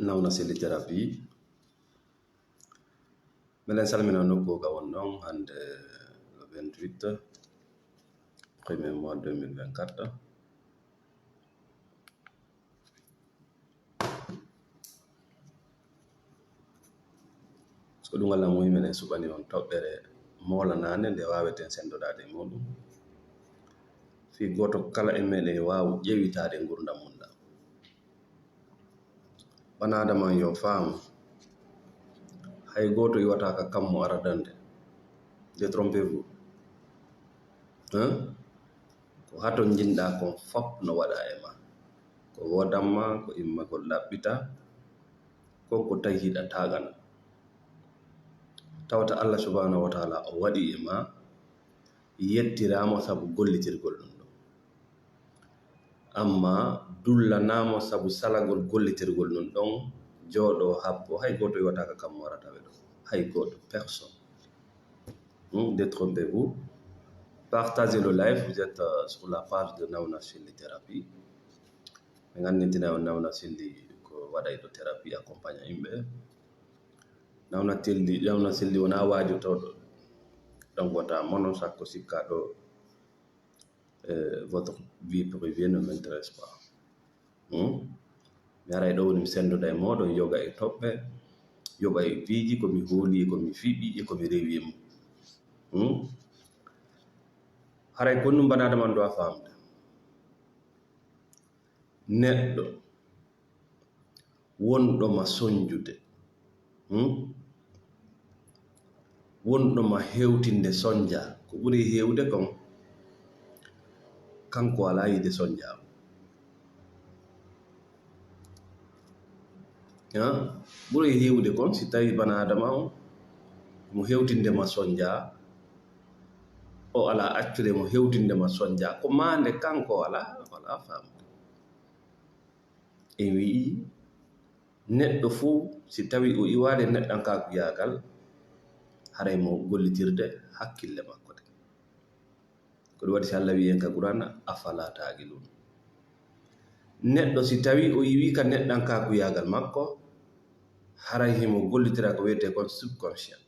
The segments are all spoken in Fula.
nawna seli thérapie melen salmina nokku ga wonnon hande le 28 premier mois 2024 so ɗum walla mo yimɓe suɓani on toɓɓere molanane nde waweten sendodade muɗum fi goto kala e meɗen wawu ƴewitade gurdam mum ɗam banadama yo faamu hay goto iwataka kammo aradande détrompez-vous ko hato jinɗa kon fop no waɗa e ma ko wodanma ko immagol ɗaɓɓita ko ko tawi hiɗa tagana tawata Allah subhanahu wa ta'ala o waɗi e ma yettiramo sabu gollitirgol ɗum ɗo amma dullanamo sabu salagol gollitirgol ɗum ɗon jooɗo habbo hay goto iwataka kam warataɓe ɗo hay goto personne détrompez-vous. Partagez le live, vous êtes sur la page de Nawna Selli Thérapie. Ngannditina on Nawna Selli ko waɗayɗo thérapie accompagne yimɓe. Nawna Selli wona waajotoɗo donc wota mono sakko sikkaɗo votre vie privée ne m'intéresse pas. Mi aray ɗo woni mi sendoda e moɗon yoga e toɓɓe yoɓa e piiji komi hooli komi fiɓi e komi rewi e mum. haray gonɗum banade man ɗo a famda neɗɗo wonɗoma soñjude wonɗoma hewtinde soñja ko ɓuri hewde kon kanko ala yide soñjama ɓuri hewde kon si tawi banadama on mo hewtindema soñja o ala accure mo hewtindema soñja ko mande kanko wala famde en wi'i neɗɗo fuu si tawi o iwade neɗɗankaku yagal haray mo gollitirde hakkille makko de ko ɗum waɗi si Allah wi en ka Qur'an afala taqilun neɗɗo si tawi o iwi ka neɗɗankaku yagal makko haray himo gollitira ko wiyete kon subconscient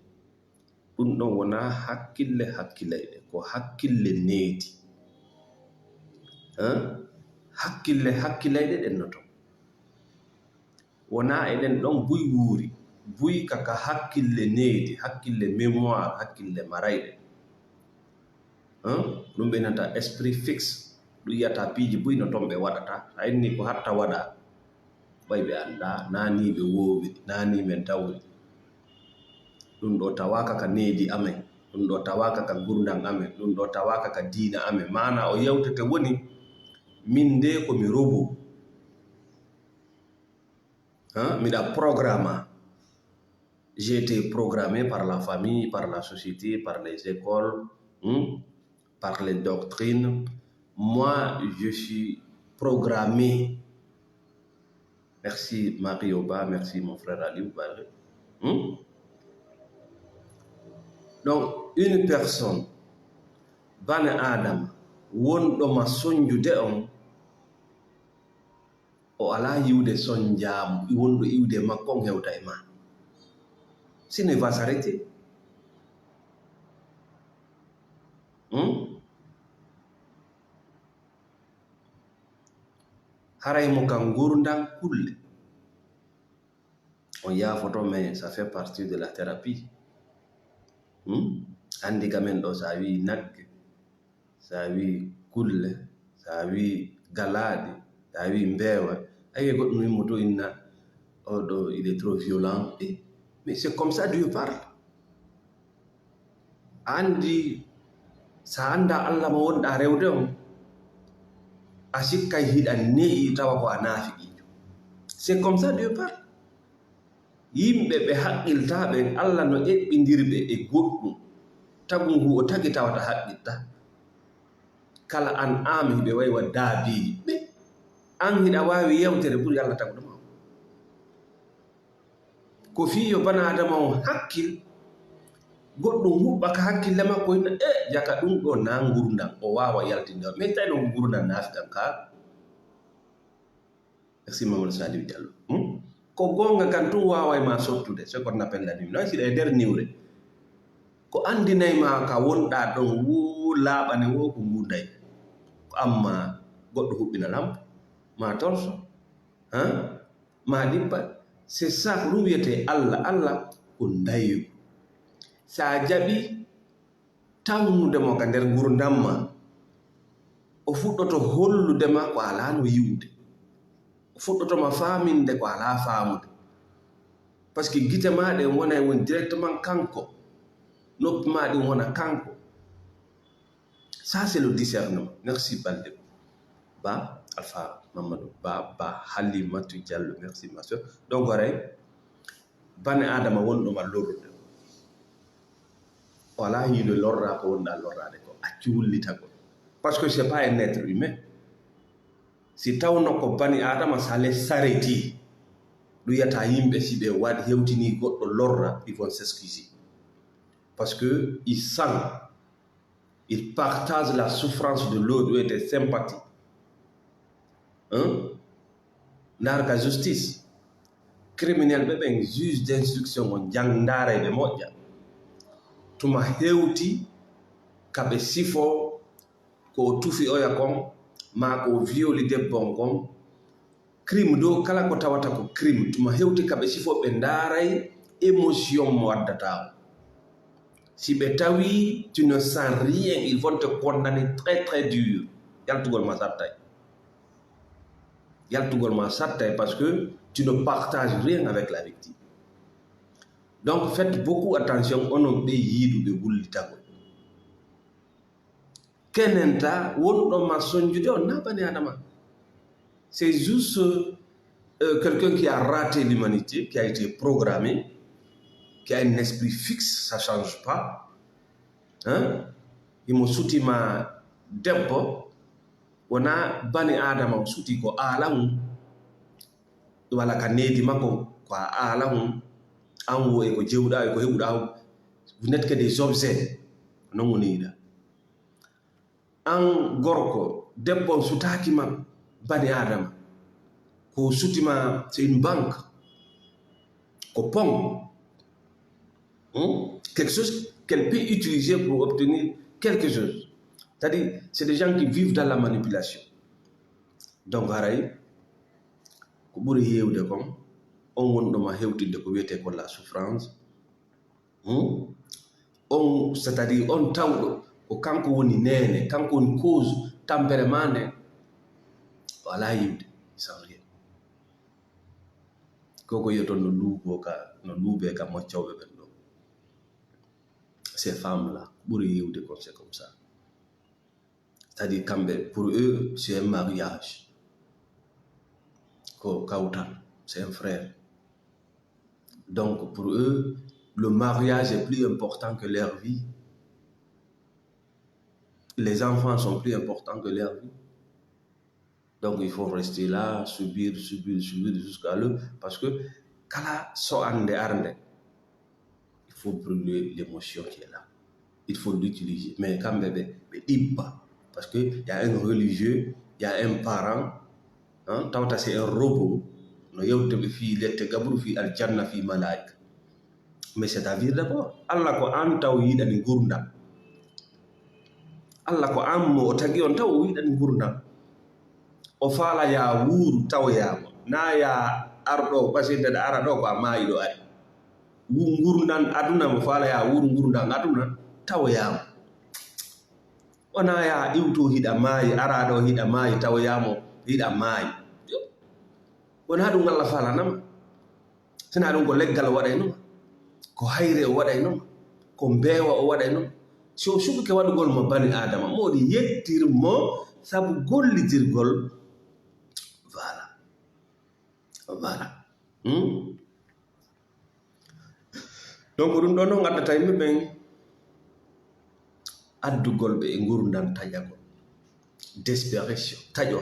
ɗum ɗon wona hakkilayɗe ko hakkille needi hakkilayɗe ɗen noto wona eɗen ɗon buy wuuri buy kaka hakkille needi hakkille mémoire hakkille marayɗe ɗum ɓe nanta esprit fixe ɗum yiyata piiji buy no ton ɓe waɗata a inni ko hatta waɗa ɓay ɓe annda nani ɓe woowi nani men tawri ɗum ɗo tawaka ka needi amen ɗum ɗo tawaka ka gurdam amen ɗum ɗo tawaka ka diina amen mana o yewtete woni min nde komi robo miɗa programme j'ai été programmé par la famille, par la société, par les écoles, par les doctrines. Moi, je suis programmé. Merci Marie-Oba, merci mon frère Ali. Donc, une personne, Bane Adam, wonɗoma soñjude on, o ala yiwde soñjaamu wonɗo iwde makko on hewta e ma. Sinon, il va s'arrêter. Haray mo kan gurdam kulle. On yafoto mais ça fait partie de la thérapie. Andi kamen ɗo sa wi nagge, sa wi kulle, sa wi galadi, sa wi mbewa, ayi goɗɗum wimmo to inna oɗo il est trop violent. Mais c'est comme ça Dieu parle. Andi sa anda Allah mo wonɗa rewde on a sikkay hiɗa ne'i tawa ko a naafiqijo. C'est comme ça Dieu parle. Yimɓe ɓe haqqiltaɓe Allah no eɓɓidirɓe e goɗɗum tagu ngu o tagi tawata haqqilta kala an ami ɓe wayi wa daabiyi ɓe an hiɗa wawi yewtere ɓuri Allah taguɗoma ko fiyo bana adama o hakkil goɗɗum huɓɓa ka hakkille makko hinna jaka ɗum ɗo na gurdam o wawa yaltinde mais tawi no gurdam naafiɗan ka merci Mamadou Saliou Diallo ko gonga kan tun wawai ma sottude ce qu'on appelle la nuit non si der niwre ko andinay ma ka wonɗa ɗon wo laaɓane wo ko ngunday ko amma goɗɗo huɓɓina lampe ma torso ma ɗippa c'est ça ko ɗum wiyete allah ko dayu sa jaɓi tawnudemo ka nder gurdam ma o fuɗɗoto holludema ko ala no yiwde o fuɗɗotoma faminde ko ala faamude par ce que gite maɗe wona woni directement kanko noppi maɗi wona kanko ça c'est le discernement. Merci Balde ba Alpha Mamadou ba Halimatu Diallo, merci ma soeur. Donc bane adama wonɗoma lorrude wala yiiɗo lorra ko wonɗa lorrade ko acci wullitago parce que c'est pas un être humain. Si tawno ko bani adama sale sareti ɗum yiyata yimɓe si ɓe waɗi hewtini goɗɗo lorra ils vont s'excuser parce que il sent, il partage la souffrance de l'autre et des sympathies. Narka justice criminel ɓe ɓen juge d'instruction on jangdare ɓe moƴƴa tuma hewti kaɓe sifo ko tufi oya kon ma ko violi debbon kon crime do kala ko tawata ko crime tuma hewti kaɓe sifo ɓe ndaray émotion mo waddata si ɓe tawi tu ne sens rien ils vont te condamner très très dur yaltugol ma sattay parce que tu ne partages rien avec la victime. Donc faites beaucoup attention onon ɓe yiiduɓe wullitagol kenenta wonɗo ma soñjude on na bani adama. C'est juste quelqu'un qui a raté l'humanité, qui a été programmé, qui a un esprit fixe, ça ne change pas. Il m'a souti ma debbo, on a bani adama o souti ko alam, wala ka nedi mako ko alam, anwo e ko jewda e ko hewda. Vous n'êtes que des objets, non on est là. An gorko debbo sutaki ma bani adama ko sutima c'est une banque ko pong quelque chose qu'elle peut utiliser pour obtenir quelque chose. C'est-à-dire c'est des gens qui vivent dans la manipulation. Donc haray ko ɓuri hewde kon on wonɗoma hewtinde ko wiyete ko la souffrance on c'est-à-dire on tawɗo ko kanko woni nene kanko woni cause tampere ma nde wala yiwde sans rien koko yiyaton no luuɓe ka moccawɓe ɓen ɗo ces femmes là ɓuri yiwde comme c'est comme ça. C'est-à-dire kamɓe pour eux c'est un mariage ko kawtan c'est un frère. Donc pour eux le mariage est plus important que leur vie. Les enfants sont plus importants que leur vie. Donc il faut rester là, subir jusqu'à l'heure. Parce que kala so ande arde, il faut brûler l'émotion qui est là. Il faut l'utiliser. Mais quand bébé, il pas. Parce qu'il y a un religieux, il y a un parent, tawta c'est un robot. No yewte fi lette gabru fi aljanna fi malaika. Mais c'est à dire d'abord. Allah ko an taw yiɗani gurdam. Allah ko ammo o tagi on taw o yiɗani gurdam. O faala ya wuuru tawoyama. Na ya arɗo basinde ɗa ara ɗo ko a maayiɗo ari. Gurdam aduna mo faala ya wuuru gurdam aduna tawoyama. Ona ya iwto hiɗa maayi ara ɗo hiɗa maayi tawoyamo hiɗa maayi. Wona ɗum Allah faalanama. Sina ɗum ko leggal waɗaynoma. Ko hayre o waɗaynoma. Ko mbeewa o waɗaynoma. So suɓike waɗugol mo bani adama moɗi yettirmo sabu gollitirgol voilà donc ɗum ɗon no gaddata yimɓe ɓen addugol ɓe e gurdam taƴagol desperation taƴo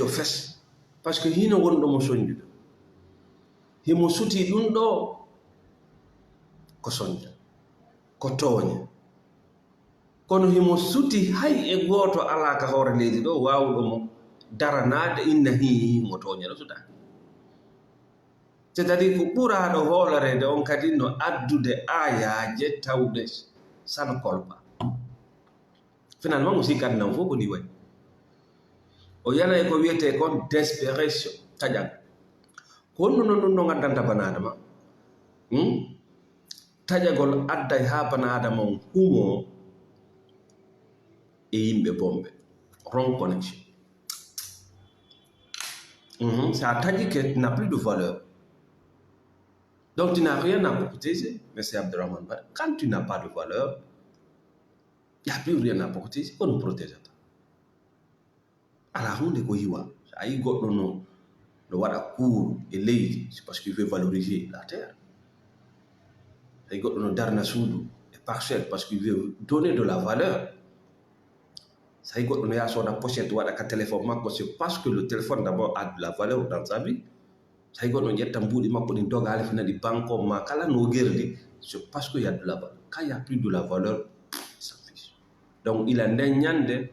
fes par ce que hino wonɗomo soñjuɗo himo suti ɗum ɗo ko soñja ko tooña kono himo suti hay e gooto alaka hoore leydi ɗo wawɗomo daranade inna hi motoñero suda. C'est-à-dire ko ɓuraɗo hoolorede on kadi no addude ayaje tawde sana kolba. Finalement aussi kadi nan fof ko ni way o yanay ko wiyete kon desperation taƴan ko honno noon ɗum no gaddanta bana adama taƴagol adday ha bana adama on humo e yimɓe bomɓe wrong connection. Ça taƴi que n'a plus de valeur. Donc tu n'as rien à protéger, M. Abdelrahman Bari. Quand tu n'as pas de valeur, il n'y a plus rien à protéger. On ne protège pas. Alors, on est quoi? Aïe, non, le wada cour et lady, c'est parce qu'il veut valoriser la terre. Aïe, non, darna soudou et parcelle parce qu'il veut donner de la valeur. Ça y est, on est à son pochette ou à la téléphone, c'est parce que le téléphone d'abord a de la valeur dans sa vie. Ça y est, on est en bout de ma connaît dog à la di banco, ma kala no guerre, c'est parce qu'il y a de la valeur. Quand il n'y a plus de la valeur, ça fiche. Donc il a n'yande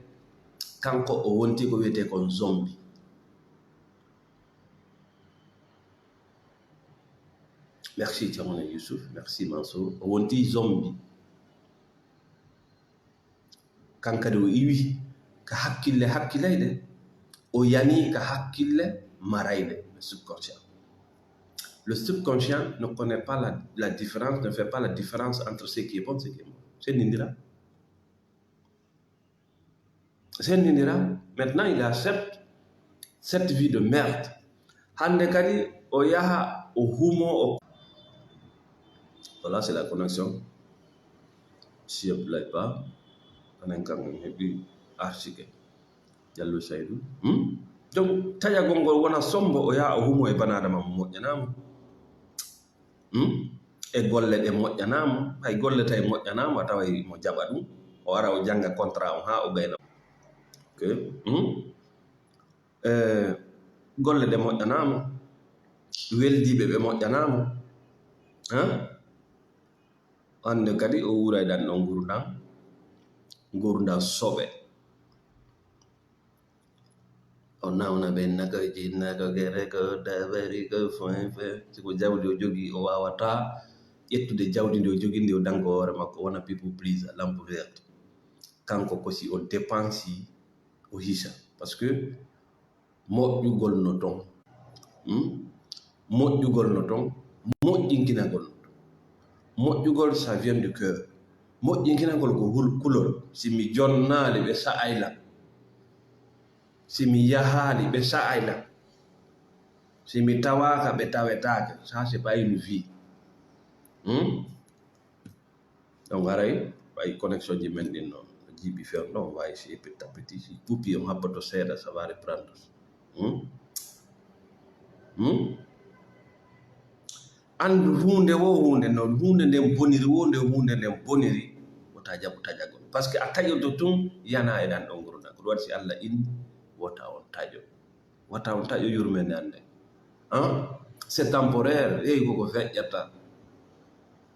quand on wonti ko wete kon zombie. Merci Tiamone Youssouf, merci Mansour. On wonti zombie. Kankade o iwi ka hakkille o yani ka hakkille marayde le subconscient. Le subconscient ne connaît pas la différence, ne fait pas la différence entre ce qui est bon et ce qui est mauvais. C'est Nindira. C'est Nindira. Maintenant, il accepte cette vie de merde. Hande kadi o yaha o humo. Voilà, c'est la connexion. Si je ne plaît pas, on a un gang et puis archique. Diallo Saïdou. Donc, taya gongol wana sombo o yaha o humo e banadama moƴƴanama. E golle ɗe moƴƴanama, hay golle tawi moƴƴanama tawa mo jaɓa ɗum o ara o janga contrat o ha o ɓeyna. Golle ɗe moƴƴanama, weldiɓe ɓe moƴƴanama, hande kadi o wuray ɗan ɗon gurdam soɓe. O nawna ɓe nagoji nagogere ko dabari ko foin siko jawdi o jogi o wawata ƴettude jawdi ndi o jogi ndi o danko hoore makko wona people please lampe verte kanko kosi o dépensi o hisa parce que moƴƴugol no ton moƴƴugol no ton moƴƴinkinagol no ton moƴƴugol ça vient du cœur moƴƴinkinagol ko kulol simi jonnaali ɓe sa'ayla si mi yahali ɓe sa'ayla si mi tawaka ɓe tawetake ça c'est pas une vie. Donc haray ɓay connexion ji men ɗin noon jiiɓi fewn ɗo on va essayer petit à petit si pupi on habboto seeɗa ça va reprendre. Andu hunde wo hunde noon hunde nden boniri wonde hunde nden boniri wota jaɓu taƴagol par ce que a taƴoto tun yana e ɗan ɗon gurda ko ɗum waɗi si Allah indi wata on taƴo yurmende ande c'est temporaire koko feƴƴata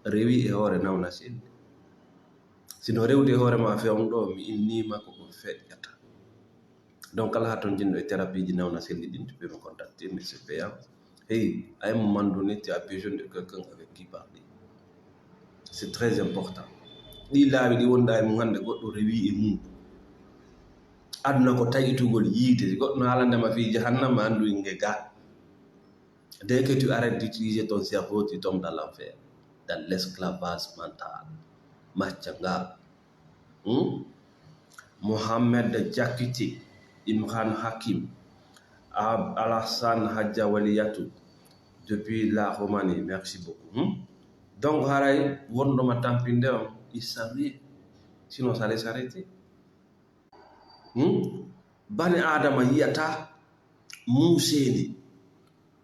rewi e hoore nawna selli sino rewde e hoore ma fewn ɗo mi innima koko feƴƴata donc kala ha toon jinno e thérapie ji nawna selli ɗin tu peux me contacter mais c'est payant. À un moment donné tu as besoin de quelqu'un avec qui parler, c'est très important. ɗi laaɓi ɗi wonɗa e mum hande goɗɗo rewi e mum aduna ko taƴitugol yiide goɗɗo no haalandema fi jahannama andu inge ga. Dès que tu arrêtes d'utiliser ton cerveau, tu tombes dans l'enfer, dans l'esclavage mental. Machanga. Mohamed Jakiti, Imran Hakim, Alassane Hadja Waliyatou, depuis la Roumanie, merci beaucoup. Donc, haray, wondo ma tampinde, il savait, sinon ça allait s'arrêter. Bani Adama yiyata museeni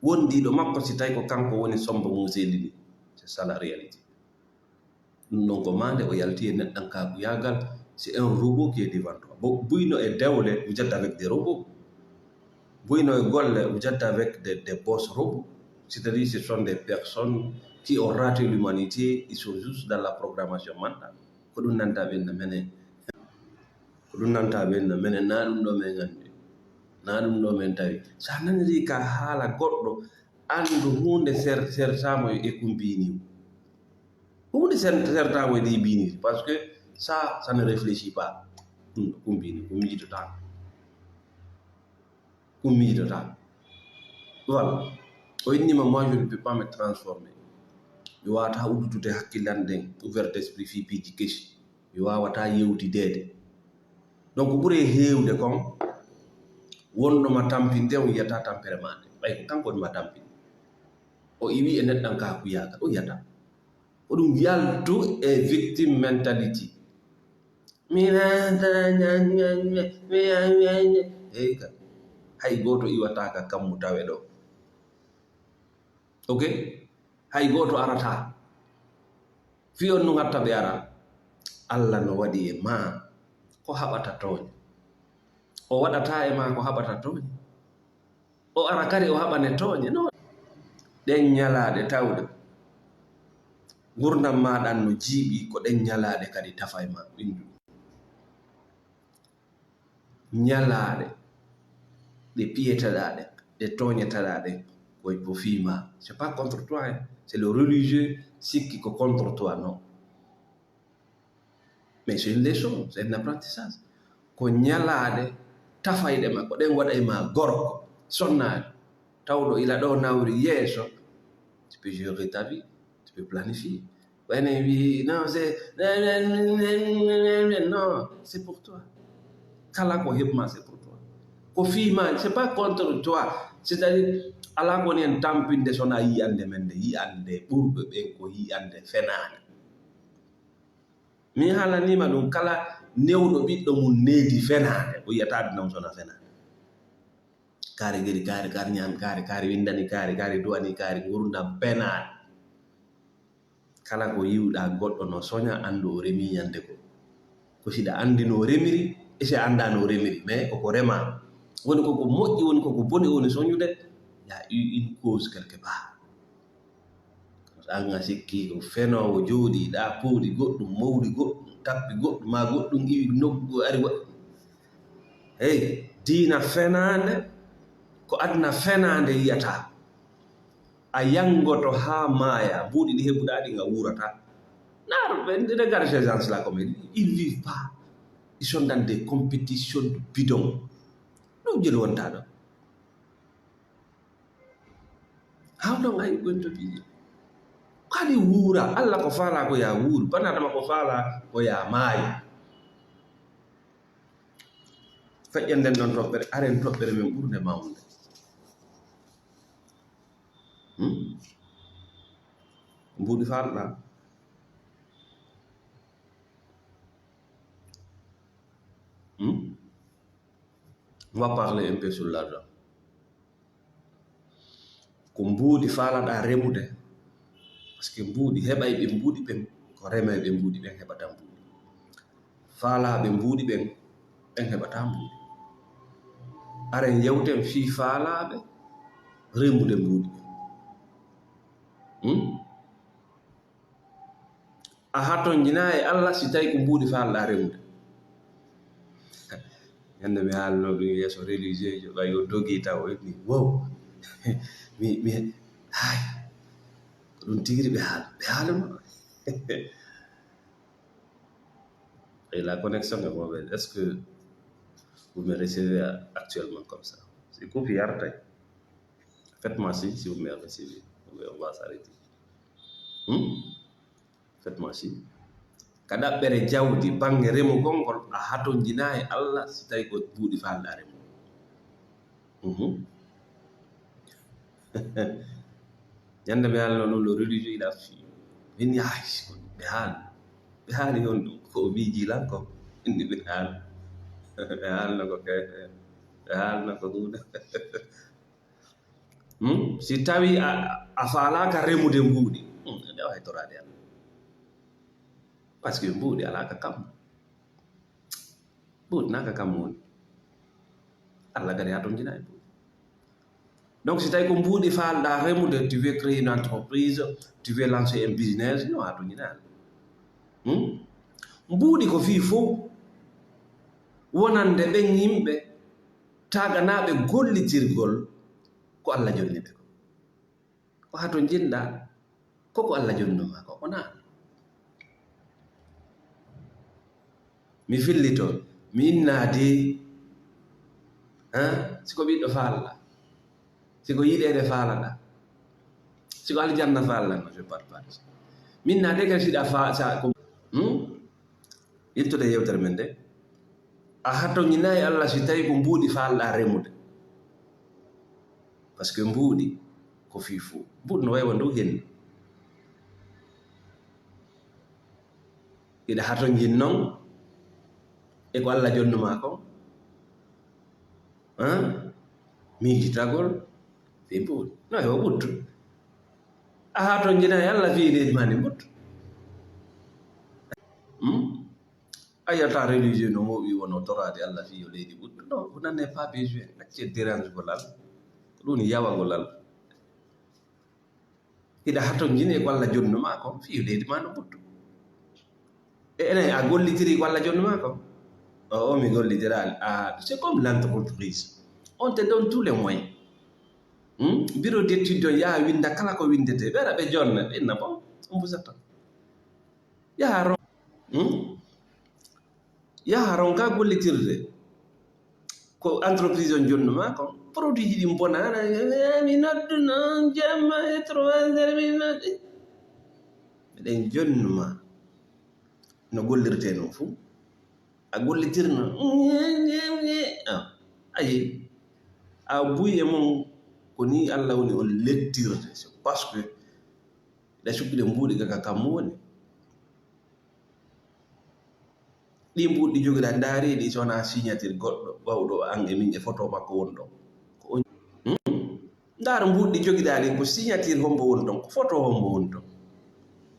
wondiɗo makko si tawi ko kanko woni sombo museeni ni, c'est ça la réalité. ɗum ɗon ko mande o yalti e neɗɗankaku yagal, c'est un robot qui est devant toi. Buyno e dewle vous êtes avec des robots, buyno e golle vous êtes avec des boss robots, c'est-à-dire ce sont des personnes qui ont raté l'humanité, ils sont juste dans la programmation mentale. Ko ɗum nanta ɓenna mene ko ɗum nanta ɓenna mene na ɗum ɗo men gandi na ɗum ɗo men tawi sa naniri ka haala goɗɗo andu hunde sertamo e kumbini hunde sertamo e ɗi biniri parce que ça ne réfléchit pas kumbini ko miijotako voilà o innima moi je ne peux pas me transformer mi wawata uddutude hakkillan ɗen ouvert d'esprit fi piiji kesi mi wawata yewtidede donc ɓuuri heewde kon wonnoma tampinde o yiyata tampere made ɓay ko kanko ɗuma tampinde o iwi e neɗɗan ka kuyagal o yiyata ko ɗum yaltu e victime mentality hey ka hay goto iwataka kammu tawe ɗo ok hay goto arata fiyon nu gatta ɓe ara Allah no waɗi e ma ko haɓata toñe o waɗata e ma ko haɓata toñe o ara kadi o haɓane toñe no ɗen ñalaɗe tawɗe gurdam maɗan no jiiɓi ko ɗen ñalaɗe kadi tafa e ma ɓindu ñalaɗe ɗe piyetaɗaɗe ɗe toñetaɗaɗe koye ko fiima c'est pas contre toi hein? C'est le religieux sikki ko contre toi non mais c'est une leçon c'est un apprentissage ko ñalaɗe tafayɗe ma ko ɗen waɗa e ma gorko sonnaɗe tawɗo ila ɗo nawri yeeso tu peux gérer ta vie tu peux planifier ɓayne wi non c'est pour toi kala ko heɓma c'est pour toi ko fiima c'est pas contre toi c'est-à-dire ala koni en tampinde sona yiyande men nde yiyande ɓurɓe ɓen ko yiyande fenade mi haalanima ɗum kala newɗo ɓiɗɗo mum needi fenade o yiyatade nam sona fenade kaari geri kaari ñaami kaari windani kaari duwani kaari gurdam penade kala ko yiwɗa goɗɗo no soña andu o remi yande ko siɗa andi no remiri e si anda no remiri mais koko rema woni koko moƴƴi woni koko boni woni soñude y a eu une cause quelque part an a sikki ko fenowo jooɗiɗa pooɗi goɗɗum mawɗi goɗɗum tappi goɗɗum ma goɗɗum iwi noggu ari waɗi hey diina fenande ko aduna fenande yiyata a yangoto ha maaya mbuuɗi ɗi heɓuɗa ɗi nga wurata regarde ces gens là comme ils vivent pas ils sont dans des compétitions de bidon ɗum jeli wonta ɗo how long are you going to be kadi wuura Allah ko faala ko ya wuuru banadama ko faala ko ya maayi feƴƴenden ɗon toɓɓere aren toɓɓere men ɓurde mawde mbuuɗi faalɗa on va parler un peu sur l'argent ko mbuuɗi faalaɗa remude par ce que mbuuɗi heɓay ɓe mbuuɗi ɓen ko remay ɓe mbuuɗi ɓen heɓata mbuuɗi faalaɓe mbuuɗi ɓen heɓata mbuuɗi aren yewten fii faalaɓe remude mbuuɗi ɓen a haton jina e Allah si tawi ko mbuuɗi faalaɗa remude yande mi haalno ɗum yeeso religieux jo ɓay o dogi taw o ni wow mi hay ko ɗum tigiri ɓe haalano et la connexion est mauvaise est-ce que vous me recevez actuellement comme ça si coupe yartay faites-moi signe si vous me recevez on va s'arrêter faites-moi signe ka ɗaɓɓere jawdi bange remo gongol a haton jina e Allah si tawi ko buuɗi faalɗa remo yande mi haalno ɗum le religieux il a fui min yahay ɓe haali on ɗum ko o miijilanko indi ɓe haalno ko ɓe haalno ko ɗuuɗa si tawi a faalaka remude mbuuɗi nde way torade Allah par ce que mbuuɗi alaka kam mbuuɗi naka kam woni Allah gadi ha ton jina e mbuuɗi donc si tawi ko mbuuɗi faalɗa remude tu veux créer une entreprise tu veux lancer un business non ha ton jina Allah mbuuɗi ko fii fof wonande ɓen yimɓe taganaɓe gollitirgol ko Allah jonni ɓe ko hato jinɗa koko Allah jonnuma ko wona mi fillito mi innade siko ɓiɗɗo faalla siko yiɗede faalaɗa siko aljanna faallanno je parpare min nade kadi siɗa sa ko yettude yewtere men de a hattoñinayi Allah si tawi ko mbuuɗi faalɗa remude par ce que mbuuɗi ko fii fuu mbuuɗi no waywa dow henni iɗa hatoñin noon e ko Allah jonnuma ko miijitagol fi mbuuɗi no hewa ɓuttu a hatoñinayi Allah fii leydi ma ndi mbuttu a yiyata religieux no moɓi wono torade Allah fi yo leydi ɓuttu non vous n'en avez pas besoin acce dérange golal ko ɗum yawagolal hiɗa hatojine ko Allah jonnuma ko fi yo leydi ma no ɓuttu e enen a gollitiri ko Allah jonnuma ko o mi gollitirali c'est comme l'entreprise on te donne tous les moyens bureau d'étude on yaha winda kala ko windete ɓeɗa ɓe jonna ɓenna bon on vous attend yaha yaharon ka gollitirde ko entreprise on jonnuma ko produit ji ɗin bonana mi noddu noon jamma e 3 heures mi noddi miɗen jonnuma no gollirte noon fuu a gollitirno ayi a buye mum ko ni Allah woni on lettirde c'est parce que ɗa cuɓɓiɗe mbuuɗi kaka kammo woni ɗi mbuuɗi jogiɗa ndaariɗi sowona signature goɗɗo wawɗo an e min e photo makko woni ɗon ko on ndaara mbuuɗi jogiɗa ɗin ko signature hombo woni ɗon ko photo hombo woni ɗon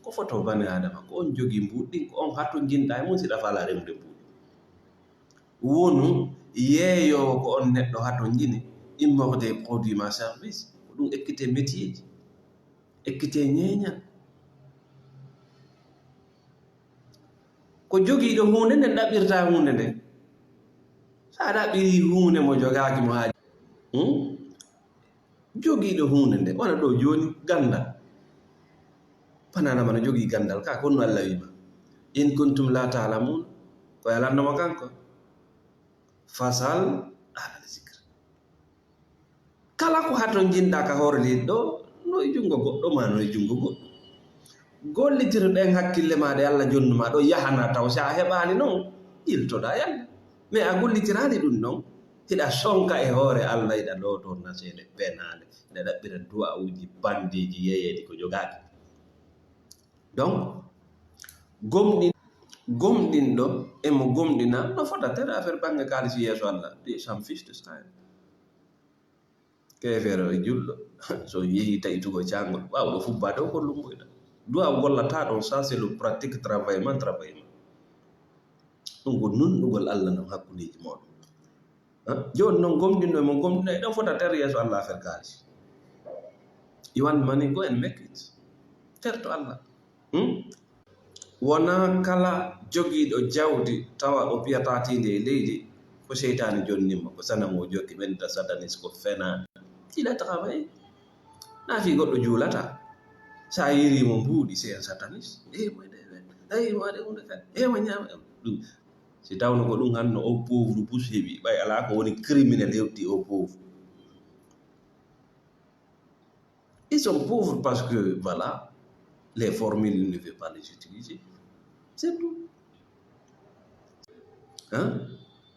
ko photo bani adama ko on jogii mbuuɗi ko on hatto jinɗa e mum siɗa faala remde mbuuɗi wonu yeeyowo ko on neɗɗo hatto jini immorde produit ma service ko ɗum ekkite métier ji ekkite ñeeñal ko jogiiɗo hunde nden ɗaɓɓirta hunde nden sa ɗaɓɓiri hunde mo jogaaki mo haaji jogiiɗo hunde nde wona ɗo jooni gandal pananama no jogii gandal ka ko no Allah wima in kuntum la ta'lamun ko yalannomo kanko fasal alal zikr kala ko haton jinɗa ka hoore leydi ɗo no e junngo goɗɗo ma no e junngo goɗɗo gollitirɗen hakkille maɗa Allah jonnuma ɗo yahana taw sa heɓali noon iltoɗa yalla mais a gollitirani ɗum noon hiɗa sonka e hoore Allah hiɗa loto naseede penale hiɗa ɗaɓɓira du'a uji bandeji yeeyedi ko jogaki donc gomɗin ɗo emo gomɗina no fota tere affaire bange kalisi yeeso Allah ɗi sam fiche de ça kefere e julɗo so yeehi tayitugo cangol wawɗo fubba dow ko lumboyɗa du'a gollata ɗon ça c'est le pratique travaillement ɗum ko nunɗugol Allah non hakkudeji moɗon joni noon gomɗinɗo emo gomɗina ɗon fota tere yeeso Allah affaire kalisi you want money go and make it terto Allah wona kala jogiiɗo jawdi tawa o piyatatinde e leydi ko seytani jonnimo ko sanamo jokki ɓenta satanis ko fena ila travail na fi goɗɗo juulata sa yirimo mbuuɗi c'est un satanis waɗe hunde kadi mo ñaama ɗum si tawno ko ɗum hanno o pauvre bus heɓi ɓay ala ko woni criminel hewti o pauvre ils sont pauvres parce que voilà les formules ne veulent pas les utiliser c'est tout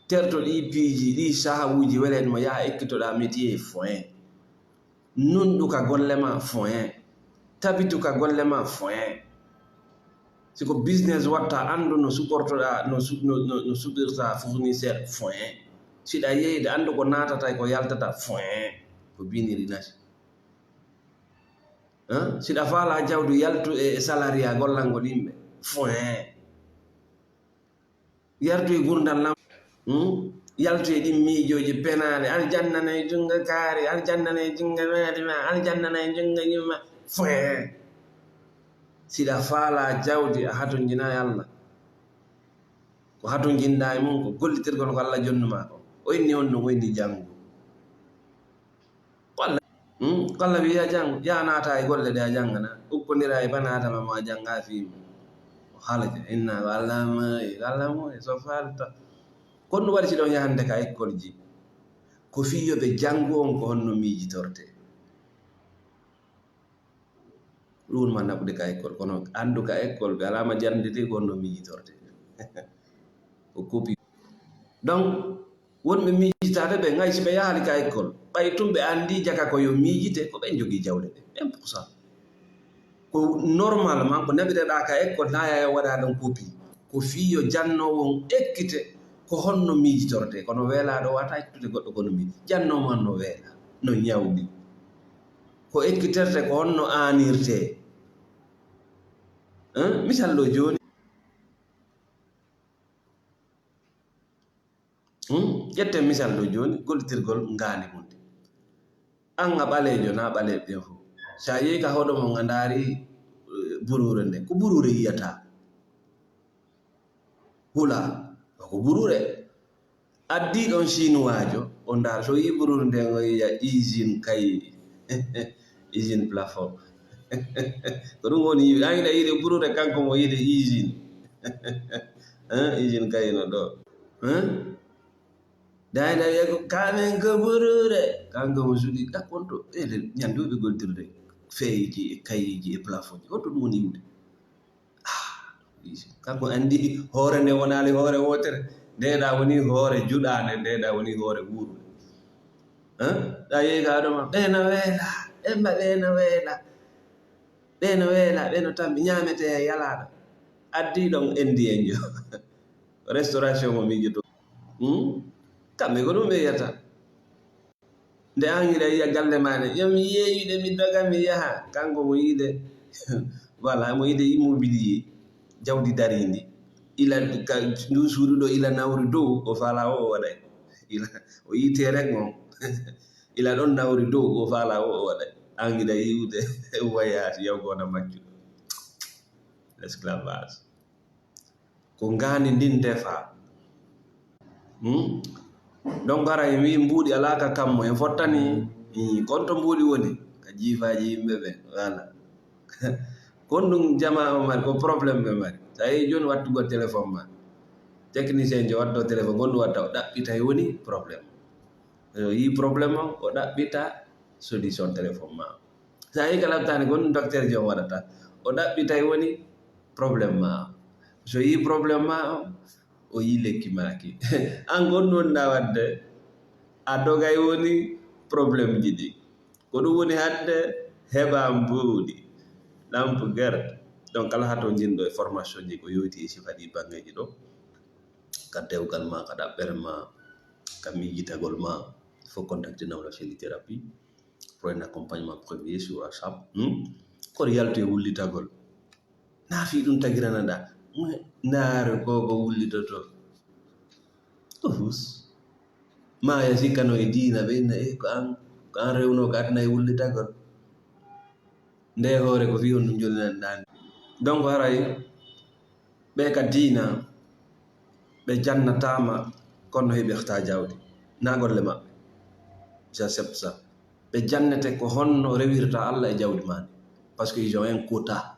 terto ɗi piiji ɗi sahawuji welen mo yaha ekkitoɗa métier foin nunɗu ka golle ma foin tabitu ka golle ma foin siko business watta andu no supportoɗa no suɓirta fournisseur foin siɗa yeyde andu ko natata ko yaltata foin ko biniri nati siɗa faala jawdu yaltu e salariat gollangol yimɓe foin yartu e gurdal lam yaltu e ɗin miijoji penale aljannana e junga kaari aljannana e junga maɗima aljannana e junga yimma foin siɗa faala jawdi a hatojinayi Allah ko hatojinɗa e mum ko gollitirgol ko Allah jonnuma ko o inni on no woni janngu kolla wiya janngu ya naata e golle ɗe a janngana ukkondira e banatama mo a jannga fiimo o haalake inna allamo e so falta kon ɗum waɗi si ɗon yahande ka école ji ko fiyoɓe janngu on ko honno miijitorte ɗum ma naɓude ka école kono anndu ka école ɓe alama jande de ko honno miijitorte ko kopi donc wonɓe miijitaɓe ɓe ngay si ɓe yahali ka école ɓay tum ɓe anndi jaka ko yo miijite ko ɓen jogii jawɗe ɗe 1% ko normalement ko naɓireɗa ka école na yaya waɗa ɗon kopi ko fiyo jannowo ekkite ko honno miijitorde kono weelaɗo wata ekkude goɗɗo kono miiji jannoman no weela no ñawɗi ko ekkiterte ko honno aanirte misal ɗo jooni ƴetten misal ɗo jooni gollitirgol ngaani hunde an a ɓaleejo na ɓaleeɓe ɓen fof so a yehi ka hoɗo mon a ndaari burure nde ko burure yiyata hula ko burure addi ɗon chinoijo o ndaar so yi burure nde o yiya usine kay usine plafond ko ɗum woni yiwi an yiɗa yiide burure kanko mo yiide usine usine kay no ɗo dayda wiya ko kamen ko burure kanko mo suɗi ɗakkonto ɓeɗe ñanduɓe goltirde feeji e kayiji e plafond ji honto ɗum woni yiwde kanko anndi hoore nde wonali hoore wotere ndeɗa woni hoore juɗande ndeɗa woni hoore wuurde ɗa yehi ka ɗoma ɓeno weela emma ɓeno weela ɓeno tambi ñamete e yalaɗo addi ɗon endi en jo restauration mo miijoto kamɓe ko ɗum ɓe yiyata nde an yiɗa yiya galle maɗe yomi yeeyude mi doga mi yaha kanko mo yiide voilà mo yiide immobilier jawdi darindi ila ndu suudu ɗo ila nawri dow o faala o waɗay ila o yii terrain on ila ɗon nawri dow o faala o waɗay an yiɗa yiwde voyage yawgona maccuɗo l'esclavage ko ngaani ndin defa donc ara e wi mbuuɗi alaka kammo en fottani konto mbuuɗi woni ka jiifaji yimɓe ɓe voilà kon ɗum jama o mari ko probléme ɓe mari sa yehi joni wattugo téléphone ma technicien jo watto téléphone gonɗum watta o ɗaɓɓita e woni probléme o yi probléme o o ɗaɓɓita solution téléphone ma sa yehi ka laɓtani gonɗum docteur jo waɗata o ɗaɓɓita e woni probléme ma so yi probléme ma o yi lekki maki an gonɗum wonɗa wadde a dogay woni probléme ji ɗi ko ɗum woni hadde heɓa mbuuɗi lampe gerte donc kala hato jinɗo e formation ji ko yowti e sifa ɗi bangeji ɗo ka dewgal ma ka ɗaɓɓere ma ka miijitagol ma il faut contacter nawla chéli thérapie pour un accompagnement premier sur WhatsApp kono yalto e wullitagol na fi ɗum tagiranaɗa naare koko wullitoto o fus maya sikkano e diina ɓenna ko an rewno ko adna e wullitagol nde hoore ko fi on ɗum jollinanɗani donc haray ɓe ka diina ɓe jannatama kono heɓirta jawdi na golle maɓɓe j'accepte ça ɓe jannete ko honno rewirta Allah e jawdi mani parce que ils ont un quota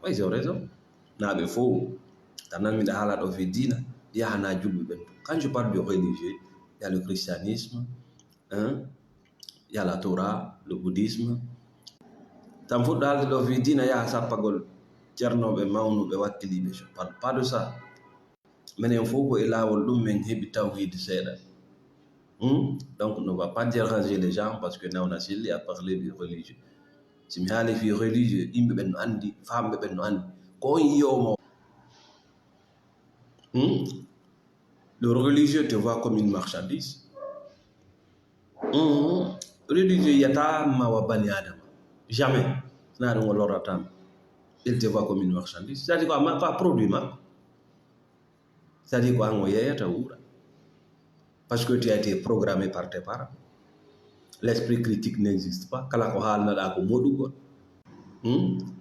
ils ont raison naɓe fo tanan miɗa haala ɗo fe diina yahana julɓe ɓen quand je parle de religieux il y a le christianisme il y a la Torah le bouddhisme tan fuɗɗo haalde ɗo fi diina yaha sappagol ceernoɓe mawnuɓe wakkiliɓe je parle pas de ça minen fof ko e laawol ɗum min heɓi tawhide seeɗa donc ne va pas déranger les gens parce que Nawna Selli a parlé de religieux si mi haali fi religieux yimɓe ɓen no anndi famɓe ɓen no anndi ko on yiyomo le religieux te voit comme une marchandise religieux yiyata mawa bani adama jamais na ɗum o lorratama il te voit comme une marchandise c'est à dire ko a produit makko c'est à dire ko an o yeyata wuura parce que tu as été programmé par tes parents l'esprit critique n'existe pas kala ko haalnaɗa ko moɗugol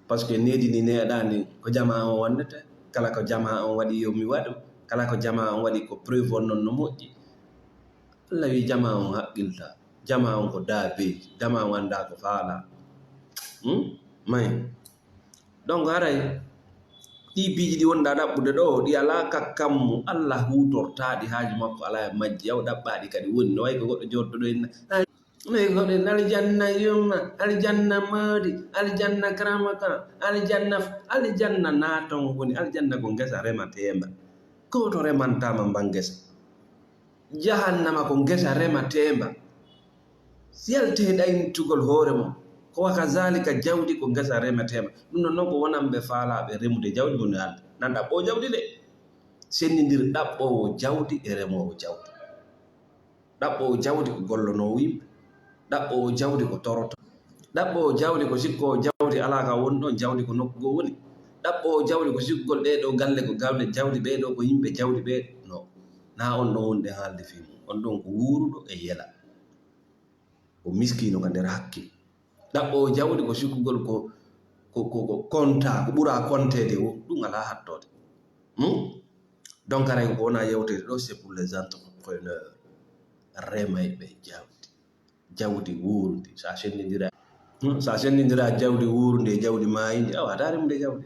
parce que needi ndi neeɗa ndi ko jama on wonnete kala ko jama on waɗi yo mi waɗo kala ko jama on waɗi ko preuve on non no moƴƴi Allah wi jama on haqqilta jama on ko daabeji jama on anda ko faala may donc haray ɗi piiji ɗi wonɗa ɗaɓɓude ɗo ɗi ala kakkammu Allah hutortaɗi haaji makko ala e majji yaw ɗaɓɓaɗi kadi woni no way ko goɗɗo jottoɗo en goɗɗo aljanna yumma aljanna maadi aljanna kramaka aljanna naton woni aljanna ko ngesa rematema koto remantama mban ngesa jahannama ko ngesa rematema yalte ɗayntugol hoore mum ko wakazalika jawdi ko ngesa remetema ɗum non noon ko wonanɓe faalaɓe remude jawdi woni haalde nan ɗaɓɓowo jawdi de sennidir ɗaɓɓowo jawdi e remowo jawdi ɗaɓɓowo jawdi ko gollonowo yimɓe ɗaɓɓowo jawdi ko toroto ɗaɓɓowo jawdi ko sikkowo jawdi ala ka woni ɗon jawdi ko nokkugo woni ɗaɓɓowo jawdi ko sikkugol ɗeɗo galle ko galle jawdi ɓeɗo ko yimɓe jawdi ɓeɗo no na on ɗon wonde haalde fimu on ɗon ko wuruɗo e yela ko miskino ka nder hakkille ɗaɓɓowo jawdi ko sikkugol ko konta ko ɓura kontede ɗum ala hattode donc aray ko wona yewtede ɗo c'est pour les entrepreneurs remayɓe jawdi wurundi sa sennidira jawdi wurundi e jawdi mayindi a wata remude jawdi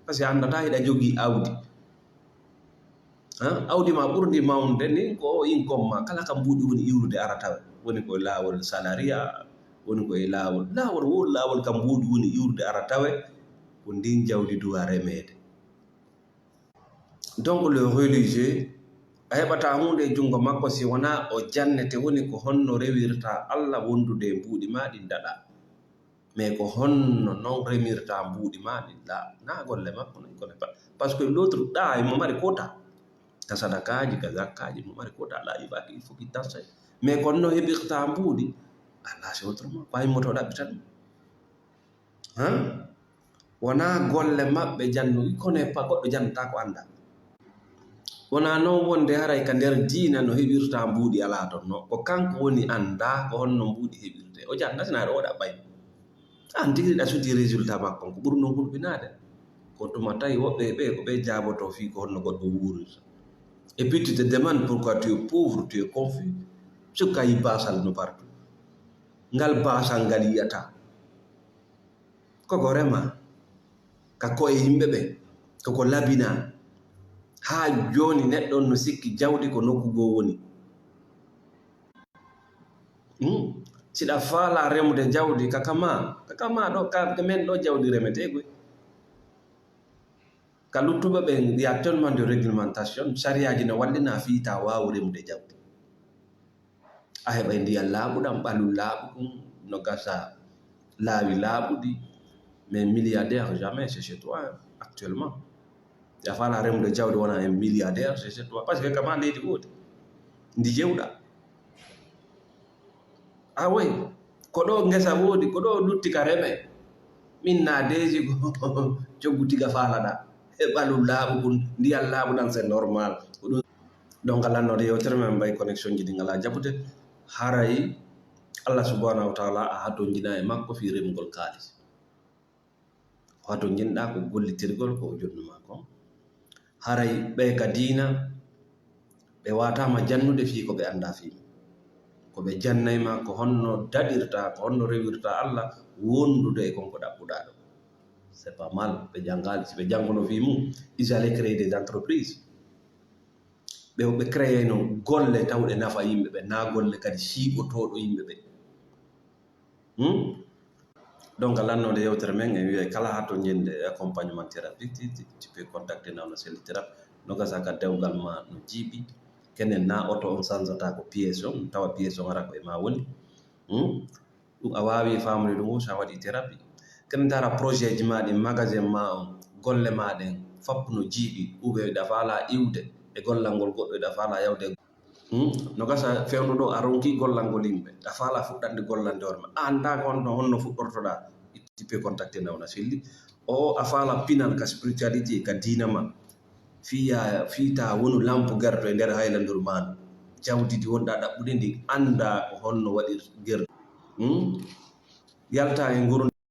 par ce que andata hiɗa jogii awdi ma ɓurdi mawnude ni ko income ma kala kam mbuɗi woni iwrude ara tawe woni koye laawol salaria woni koye laawol kam mbuɗi woni iwrude ara tawe ko ndin jawdi duwa remede donc le religieux a heɓata hunde e junngo makko si wona o jannete woni ko honno rewirta Allah wondude e mbuuɗi ma ɗi daɗa mais ko honno non remirta mbuuɗi ma ɗi na golle makko non kone par ce que l'autre ɗa mo mari kota ka sadakaji ka zakkaji mo mari kota ɗa yiɓaki il faut qu'il tarse mais kono no heɓirta mbuuɗi ala c'est autrement ɓaymoto ɗaɓɓita ɗum wona golle maɓɓe jannugi kono pa goɗɗo jannata ko anda wona noon wonde haray ka nder diina no heɓirta mbuuɗi ala ton no ko kanko woni anda ko honno mbuuɗi heɓirte o jannatinare o ɗaɓɓay an tigi ɗa suti résultat makko ko ɓurno hulɓinade ko tuma tawi woɓɓe ɓe ko ɓe jaboto fi ko honno goɗɗo wuurita et puis tu te demandes pourquoi tu es pauvre tu es confus sukka yi basal no partout ngal basal ngal yiyata koko rema ka koye yimɓe ɓe koko labina ha joni neɗɗo no sikki jawdi ko nokkugo woni siɗa faala remude jawdi kakama ɗo ka men ɗo jawdi remete koy ka luttuɓe ɓe ya tellement de réglementation sariyaji no wallina fiita wawu remude jawdi a heɓa ndiyam laaɓuɗam ɓalul laaɓuɗum no gasa laawi laaɓuɗi mais milliardaire jamais c'est chez toi actuellement ya fala remude jawdi wona un milliardaire c'est chez toi parce que kama leydi woodi ndi jewɗa way ko ɗo ngesa woodi ko ɗo lutti ka reme min na deji ko coggu tiga faalaɗa e ɓalul laaɓuɗum ndiyam laaɓuɗam c'est normal donc alannode yewtere men mbay connexion ji ɗi ngala jaɓude haray Allah subhanahu wa taala a hatto jina e makko fi remugol kaalis hatto jinɗa ko gollitirgol ko jonnuma ko haray ɓe ka diina ɓe watama jannude fi ko ɓe anda fi ko ɓe jannayma ko honno daɗirta ko honno rewirta Allah wondude e konko ɗaɓɓuɗa ɗo c'est pas mal ɓe jangali si ɓe jangono fi mum ils allaient créer des entreprises ɓe créé no golle tawɗe nafa yimɓe ɓe na golle kadi siiɓotoɗo yimɓe ɓe donc lannode yewtere men en wiya kala ha to jende accompagnement thérapeutique tu peux contacter Nawna Selli Thérapie no gasa ka dewgal ma no jiiɓi kenen na auto on sansata ko pièce on tawa pièce on ara ko e ma woni ɗum a wawi famude ɗum sa waɗi thérapie kenen tara projet ji ma ɗin magasin ma on golle ma ɗen fappu no jiiɓi ɓuuɓe ɗa faala iwde e gollal ngol goɗɗo ɗa faala yawde no gasa fewnuɗo a ronki gollal ngol yimɓe ɗa faala fuɗɗande gollande hoore ma a anda ko honno fuɗɗortoɗa tu peux contacter Nawna Selli o a faala pinal ka spiritualité ka diina ma fiita wonu lampe garto e nder haylandur ma jawdi di wonɗa ɗaɓɓude ndi anda ko honno waɗir gerɗe yalta e nguru